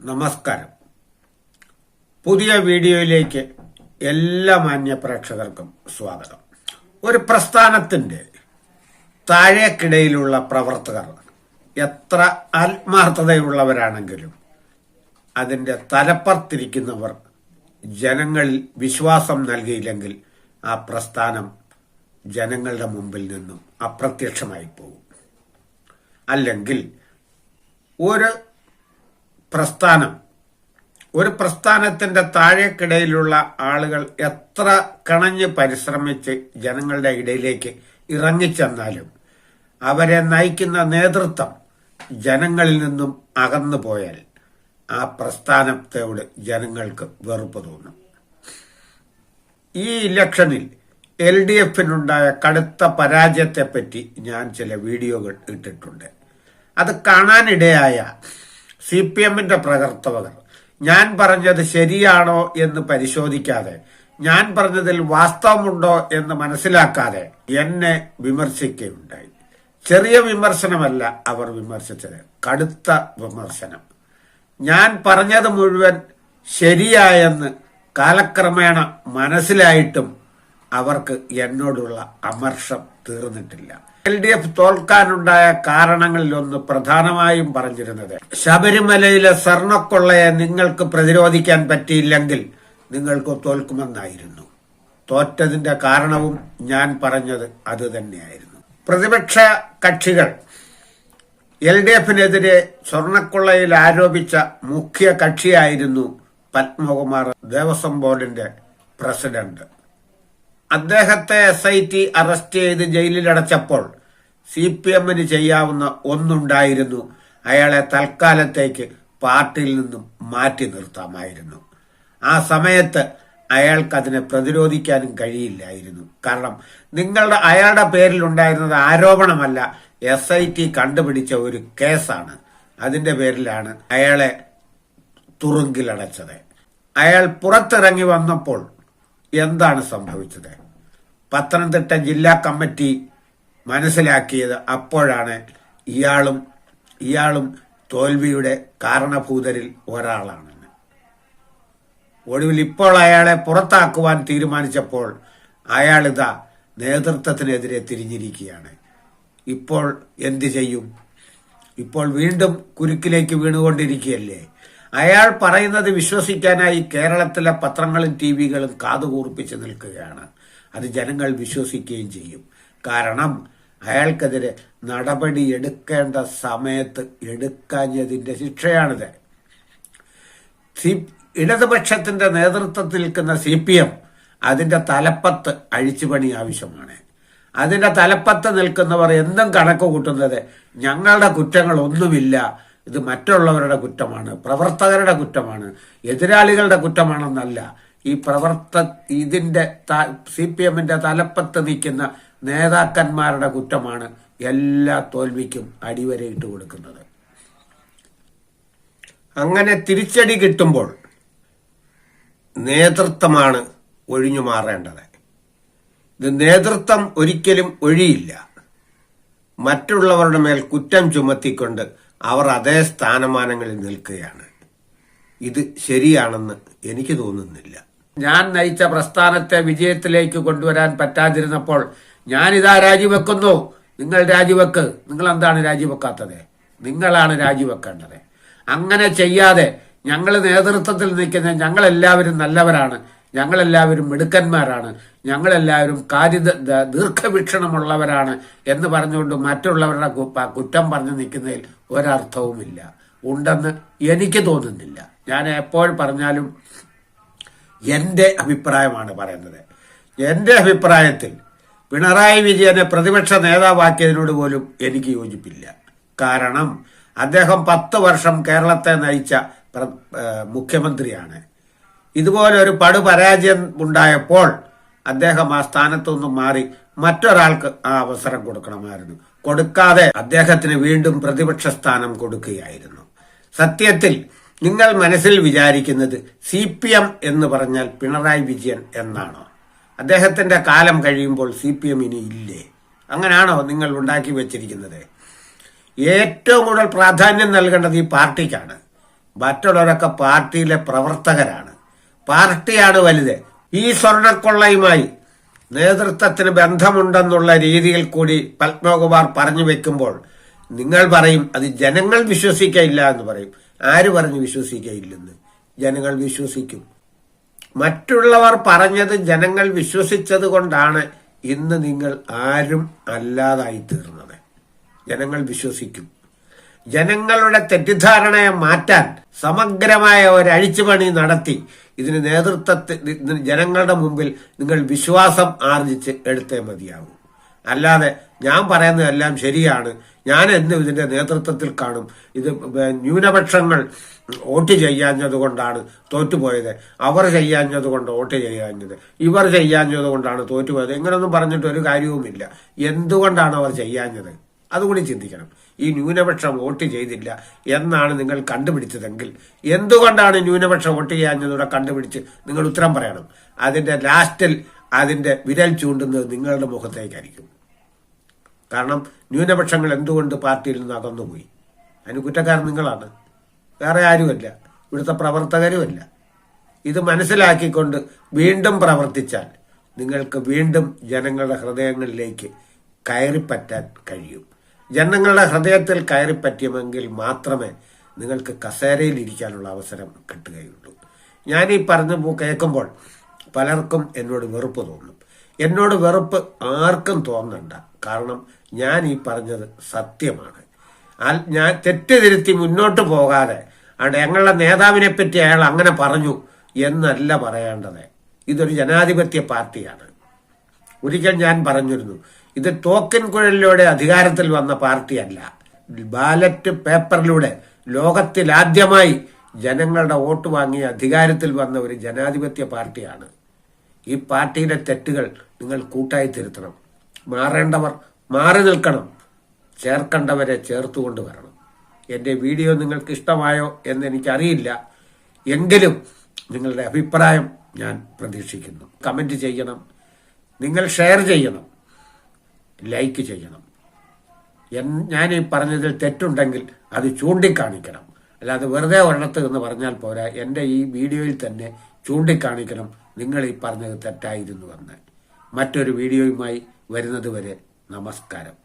നമസ്കാരം. പുതിയ വീഡിയോയിലേക്ക് എല്ലാ മാന്യ പ്രേക്ഷകർക്കും സ്വാഗതം. ഒരു പ്രസ്ഥാനത്തിന്റെ താഴേക്കിടയിലുള്ള പ്രവർത്തകർ എത്ര ആത്മാർത്ഥതയുള്ളവരാണെങ്കിലും അതിന്റെ തലപ്പത്തിരിക്കുന്നവർ ജനങ്ങളിൽ വിശ്വാസം നൽകിയില്ലെങ്കിൽ ആ പ്രസ്ഥാനം ജനങ്ങളുടെ മുമ്പിൽ നിന്നും അപ്രത്യക്ഷമായി പോകും. അല്ലെങ്കിൽ ഒരു പ്രസ്ഥാനത്തിന്റെ താഴേക്കിടയിലുള്ള ആളുകൾ എത്ര കണഞ്ഞ് പരിശ്രമിച്ച് ജനങ്ങളുടെ ഇടയിലേക്ക് ഇറങ്ങിച്ചെന്നാലും അവരെ നയിക്കുന്ന നേതൃത്വം ജനങ്ങളിൽ നിന്നും അകന്നു പോയാൽ ആ പ്രസ്ഥാനത്തോട് ജനങ്ങൾക്ക് വെറുപ്പ് തോന്നും. ഈ ഇലക്ഷനിൽ LDFനുണ്ടായ കടുത്ത പരാജയത്തെപ്പറ്റി ഞാൻ ചില വീഡിയോകൾ ഇട്ടിട്ടുണ്ട്. അത് കാണാനിടയായ CPMന്റെ പ്രവർത്തകർ ഞാൻ പറഞ്ഞത് ശരിയാണോ എന്ന് പരിശോധിക്കാതെ, ഞാൻ പറഞ്ഞതിൽ വാസ്തവമുണ്ടോ എന്ന് മനസ്സിലാക്കാതെ എന്നെ വിമർശിക്കുകയുണ്ടായി. ചെറിയ വിമർശനമല്ല അവർ വിമർശിച്ചത്, കടുത്ത വിമർശനം. ഞാൻ പറഞ്ഞത് മുഴുവൻ ശരിയായെന്ന് കാലക്രമേണ മനസ്സിലായിട്ടും അവർക്ക് എന്നോടുള്ള അമർഷം തീർന്നിട്ടില്ല. LDF തോൽക്കാനുണ്ടായ കാരണങ്ങളിലൊന്ന് പ്രധാനമായും പറഞ്ഞിരുന്നത്, ശബരിമലയിലെ സ്വർണ്ണക്കൊള്ളയെ നിങ്ങൾക്ക് പ്രതിരോധിക്കാൻ പറ്റിയില്ലെങ്കിൽ നിങ്ങൾക്ക് തോൽക്കുമെന്നായിരുന്നു. തോറ്റതിന്റെ കാരണവും ഞാൻ പറഞ്ഞത് അത് തന്നെയായിരുന്നു. പ്രതിപക്ഷ കക്ഷികൾ LDFനെതിരെ സ്വർണ്ണക്കൊള്ളയിൽ ആരോപിച്ച മുഖ്യ കക്ഷിയായിരുന്നു പത്മകുമാർ, ദേവസ്വം ബോർഡിന്റെ പ്രസിഡന്റ്. അദ്ദേഹത്തെ SIT അറസ്റ്റ് ചെയ്ത് ജയിലിലടച്ചപ്പോൾ CPMന് ചെയ്യാവുന്ന ഒന്നുണ്ടായിരുന്നു, അയാളെ തൽക്കാലത്തേക്ക് പാർട്ടിയിൽ നിന്നും മാറ്റി നിർത്താമായിരുന്നു. ആ സമയത്ത് അയാൾക്കതിനെ പ്രതിരോധിക്കാനും കഴിയില്ലായിരുന്നു. കാരണം അയാളുടെ പേരിലുണ്ടായിരുന്നത് ആരോപണമല്ല, SIT കണ്ടുപിടിച്ച ഒരു കേസാണ്. അതിന്റെ പേരിലാണ് അയാളെ തുറുങ്കിലടച്ചത്. അയാൾ പുറത്തിറങ്ങി വന്നപ്പോൾ എന്താണ് സംഭവിച്ചത്? പത്തനംതിട്ട ജില്ലാ കമ്മിറ്റി മനസ്സിലാക്കിയത് അപ്പോഴാണ് ഇയാളും തോൽവിയുടെ കാരണഭൂതരിൽ ഒരാളാണെന്ന്. ഒടുവിൽ ഇപ്പോൾ അയാളെ പുറത്താക്കുവാൻ തീരുമാനിച്ചപ്പോൾ അയാളിതാ നേതൃത്വത്തിനെതിരെ തിരിഞ്ഞിരിക്കുകയാണ്. ഇപ്പോൾ എന്തു ചെയ്യും? ഇപ്പോൾ വീണ്ടും കുരുക്കിലേക്ക് വീണുകൊണ്ടിരിക്കുകയല്ലേ. അയാൾ പറയുന്നത് വിശ്വസിക്കാനായി കേരളത്തിലെ പത്രങ്ങളും TV-കളും കാതുകൂർപ്പിച്ച് നിൽക്കുകയാണ്. അത് ജനങ്ങൾ വിശ്വസിക്കുകയും ചെയ്യും. കാരണം അയാൾക്കെതിരെ നടപടി എടുക്കേണ്ട സമയത്ത് എടുക്കാഞ്ഞതിന്റെ ശിക്ഷയാണിത്. ഇടതുപക്ഷത്തിന്റെ നേതൃത്വത്തിൽ നിൽക്കുന്ന CPM അതിന്റെ തലപ്പത്ത് അഴിച്ചുപണി ആവശ്യമാണ്. അതിന്റെ തലപ്പത്ത് നിൽക്കുന്നവർ എന്തും കണക്ക് കൂട്ടുന്നത് ഞങ്ങളുടെ കുറ്റങ്ങളൊന്നുമില്ല, ഇത് മറ്റുള്ളവരുടെ കുറ്റമാണ്, പ്രവർത്തകരുടെ കുറ്റമാണ്, എതിരാളികളുടെ കുറ്റമാണെന്നല്ല. ഇതിന്റെ CPMന്റെ തലപ്പത്ത് നിൽക്കുന്ന നേതാക്കന്മാരുടെ കുറ്റമാണ് എല്ലാ തോൽവിക്കും അടിവരയിട്ട് കൊടുക്കുന്നത്. അങ്ങനെ തിരിച്ചടി കിട്ടുമ്പോൾ നേതൃത്വമാണ് ഒഴിഞ്ഞു മാറേണ്ടത്. ഇത് നേതൃത്വം ഒരിക്കലും ഒഴിയില്ല. മറ്റുള്ളവരുടെ മേൽ കുറ്റം ചുമത്തിക്കൊണ്ട് അവർ അതേ സ്ഥാനമാനങ്ങളിൽ നിൽക്കുകയാണ്. ഇത് ശരിയാണെന്ന് എനിക്ക് തോന്നുന്നില്ല. ഞാൻ നയിച്ച പ്രസ്ഥാനത്തെ വിജയത്തിലേക്ക് കൊണ്ടുവരാൻ പറ്റാതിരുന്നപ്പോൾ ഞാനിതാ രാജിവെക്കുന്നു, നിങ്ങൾ രാജിവെക്ക്. നിങ്ങൾ എന്താണ് രാജിവെക്കാത്തത്? നിങ്ങളാണ് രാജിവെക്കേണ്ടത്. അങ്ങനെ ചെയ്യാതെ ഞങ്ങൾ നേതൃത്വത്തിൽ നിൽക്കുന്ന ഞങ്ങളെല്ലാവരും നല്ലവരാണ്, ഞങ്ങളെല്ലാവരും മിടുക്കന്മാരാണ്, ഞങ്ങളെല്ലാവരും ദീർഘവീക്ഷണമുള്ളവരാണ് എന്ന് പറഞ്ഞുകൊണ്ട് മറ്റുള്ളവരുടെ കുറ്റം പറഞ്ഞു നിൽക്കുന്നതിൽ ഒരർത്ഥവുമില്ല, ഉണ്ടെന്ന് എനിക്ക് തോന്നുന്നില്ല. ഞാൻ എപ്പോൾ പറഞ്ഞാലും എന്റെ അഭിപ്രായമാണ് പറയുന്നത്. എന്റെ അഭിപ്രായത്തിൽ പിണറായി വിജയനെ പ്രതിപക്ഷ നേതാവാക്കിയതിനോട് പോലും എനിക്ക് യോജിപ്പില്ല. കാരണം അദ്ദേഹം 10 വർഷം കേരളത്തെ നയിച്ച മുഖ്യമന്ത്രിയാണ്. ഇതുപോലെ ഒരു പടുപരാജയം ഉണ്ടായപ്പോൾ അദ്ദേഹം ആ സ്ഥാനത്തുനിന്നും മാറി മറ്റൊരാൾക്ക് ആ അവസരം കൊടുക്കണമായിരുന്നു. കൊടുക്കാതെ അദ്ദേഹത്തിന് വീണ്ടും പ്രതിപക്ഷ സ്ഥാനം കൊടുക്കുകയായിരുന്നു. സത്യത്തിൽ നിങ്ങൾ മനസ്സിൽ വിചാരിക്കുന്നത് CPM എന്ന് പറഞ്ഞാൽ പിണറായി വിജയൻ എന്നാണോ? അദ്ദേഹത്തിന്റെ കാലം കഴിയുമ്പോൾ CPM ഇനി ഇല്ലേ? അങ്ങനെയാണോ നിങ്ങൾ ഉണ്ടാക്കി വെച്ചിരിക്കുന്നത്? ഏറ്റവും കൂടുതൽ പ്രാധാന്യം നൽകേണ്ടത് ഈ പാർട്ടിക്കാണ്. മറ്റുള്ളവരൊക്കെ പാർട്ടിയിലെ പ്രവർത്തകരാണ്. പാർട്ടിയാണ് വലുത്. ഈ സ്വർണക്കൊള്ളയുമായി നേതൃത്വത്തിന് ബന്ധമുണ്ടെന്നുള്ള രീതിയിൽ കൂടി പത്മകുമാർ പറഞ്ഞു വെക്കുമ്പോൾ നിങ്ങൾ പറയും അത് ജനങ്ങൾ വിശ്വസിക്കയില്ല എന്ന് പറയും. ആര് പറഞ്ഞു വിശ്വസിക്കയില്ലെന്ന്? ജനങ്ങൾ വിശ്വസിക്കും. മറ്റുള്ളവർ പറഞ്ഞത് ജനങ്ങൾ വിശ്വസിച്ചത് കൊണ്ടാണ് ഇന്ന് നിങ്ങൾ ആരും അല്ലാതായി തീർന്നത്. ജനങ്ങൾ വിശ്വസിക്കും. ജനങ്ങളുടെ തെറ്റിദ്ധാരണയെ മാറ്റാൻ സമഗ്രമായ ഒരു അഴിച്ചുപണി നടത്തി ഇതിന് നേതൃത്വത്തിൽ ജനങ്ങളുടെ മുമ്പിൽ നിങ്ങൾ വിശ്വാസം ആർജിച്ച് എടുത്തേ മതിയാവും. അല്ലാതെ ഞാൻ പറയുന്നതെല്ലാം ശരിയാണ്, ഞാൻ എന്നും ഇതിന്റെ നേതൃത്വത്തിൽ കാണും, ഇത് ന്യൂനപക്ഷങ്ങൾ വോട്ട് ചെയ്യാഞ്ഞത് കൊണ്ടാണ് തോറ്റുപോയത്, അവർ ചെയ്യാഞ്ഞത് കൊണ്ട് വോട്ട് ചെയ്യാഞ്ഞത്, ഇവർ ചെയ്യാഞ്ഞത് കൊണ്ടാണ് തോറ്റുപോയത്, ഇങ്ങനൊന്നും പറഞ്ഞിട്ട് ഒരു കാര്യവുമില്ല. എന്തുകൊണ്ടാണ് അവർ ചെയ്യാഞ്ഞത് അതുകൂടി ചിന്തിക്കണം. ഈ ന്യൂനപക്ഷം വോട്ട് ചെയ്തില്ല എന്നാണ് നിങ്ങൾ കണ്ടുപിടിച്ചതെങ്കിൽ എന്തുകൊണ്ടാണ് ന്യൂനപക്ഷം വോട്ട് ചെയ്യാഞ്ഞതൂടെ കണ്ടുപിടിച്ച് നിങ്ങൾ ഉത്തരം പറയണം. അതിന്റെ ലാസ്റ്റിൽ അതിന്റെ വിരൽ ചൂണ്ടുന്നത് നിങ്ങളുടെ മുഖത്തേക്കായിരിക്കും. കാരണം ന്യൂനപക്ഷങ്ങൾ എന്തുകൊണ്ട് പാർട്ടിയിൽ നിന്ന് അകന്നുപോയി? അതിന് കുറ്റക്കാരൻ നിങ്ങളാണ്, വേറെ ആരുമല്ല, ഇവിടുത്തെ പ്രവർത്തകരുമല്ല. ഇത് മനസ്സിലാക്കിക്കൊണ്ട് വീണ്ടും പ്രവർത്തിച്ചാൽ നിങ്ങൾക്ക് വീണ്ടും ജനങ്ങളുടെ ഹൃദയങ്ങളിലേക്ക് കയറിപ്പറ്റാൻ കഴിയും. ജനങ്ങളുടെ ഹൃദയത്തിൽ കയറിപ്പറ്റുമെങ്കിൽ മാത്രമേ നിങ്ങൾക്ക് കസേരയിൽ ഇരിക്കാനുള്ള അവസരം കിട്ടുകയുള്ളൂ. ഞാൻ ഈ പറഞ്ഞു കേൾക്കുമ്പോൾ പലർക്കും എന്നോട് വെറുപ്പ് തോന്നും. എന്നോട് വെറുപ്പ് ആർക്കും തോന്നണ്ട. കാരണം ഞാൻ ഈ പറഞ്ഞത് സത്യമാണ്. ഞാൻ തെറ്റിതിരുത്തി മുന്നോട്ട് പോകാതെ ഞങ്ങളുടെ നേതാവിനെ പറ്റി അയാൾ അങ്ങനെ പറഞ്ഞു എന്നല്ല പറയേണ്ടത്. ഇതൊരു ജനാധിപത്യ പാർട്ടിയാണ്. ഒരിക്കൽ ഞാൻ പറഞ്ഞിരുന്നു, ഇത് ടോക്കൻ കുഴലിലൂടെ അധികാരത്തിൽ വന്ന പാർട്ടിയല്ല. ബാലറ്റ് പേപ്പറിലൂടെ ലോകത്തിലാദ്യമായി ജനങ്ങളുടെ വോട്ട് വാങ്ങി അധികാരത്തിൽ വന്ന ഒരു ജനാധിപത്യ പാർട്ടിയാണ്. ഈ പാർട്ടിയുടെ തെറ്റുകൾ നിങ്ങൾ കൂട്ടായി തിരുത്തണം. മാറേണ്ടവർ മാറി നിൽക്കണം, ചേർക്കേണ്ടവരെ ചേർത്തുകൊണ്ട് വരണം. എൻ്റെ വീഡിയോ നിങ്ങൾക്ക് ഇഷ്ടമായോ എന്ന് എനിക്കറിയില്ല. എങ്കിലും നിങ്ങളുടെ അഭിപ്രായം ഞാൻ പ്രതീക്ഷിക്കുന്നു. കമന്റ് ചെയ്യണം, നിങ്ങൾ ഷെയർ ചെയ്യണം, ലൈക്ക് ചെയ്യണം. ഞാൻ ഈ പറഞ്ഞതിൽ തെറ്റുണ്ടെങ്കിൽ അത് ചൂണ്ടിക്കാണിക്കണം. അല്ലാതെ വെറുതെ ഒരിടത്ത് എന്ന് പറഞ്ഞാൽ പോരാ, എൻ്റെ ഈ വീഡിയോയിൽ തന്നെ ചൂണ്ടിക്കാണിക്കണം നിങ്ങൾ ഈ പറഞ്ഞത് തെറ്റായിരുന്നുവെന്ന്. മറ്റൊരു വീഡിയോയുമായി വരുന്നത് വരെ നമസ്കാരം.